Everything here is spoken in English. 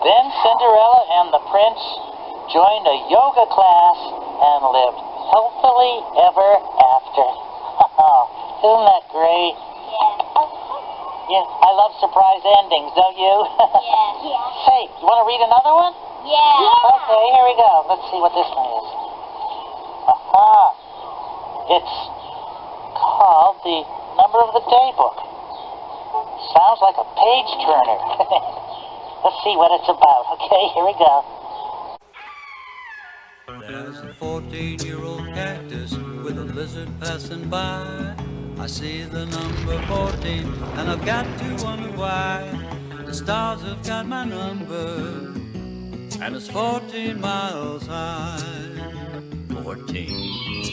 Then Cinderella and the prince joined a yoga class and lived healthily ever after. Isn't that great? Yeah. Yeah, I love surprise endings, don't you? Yeah. Say, you want to read another one? Yeah. Okay, here we go. Let's see what this one is. Aha. It's called The Number of the Day Book. Sounds like a page turner. Let's see what it's about. Okay, here we go. There's a 14-year-old cactus with a lizard passing by. I see the number 14 and I've got to wonder why. The stars have got my number and it's 14 miles high. 14.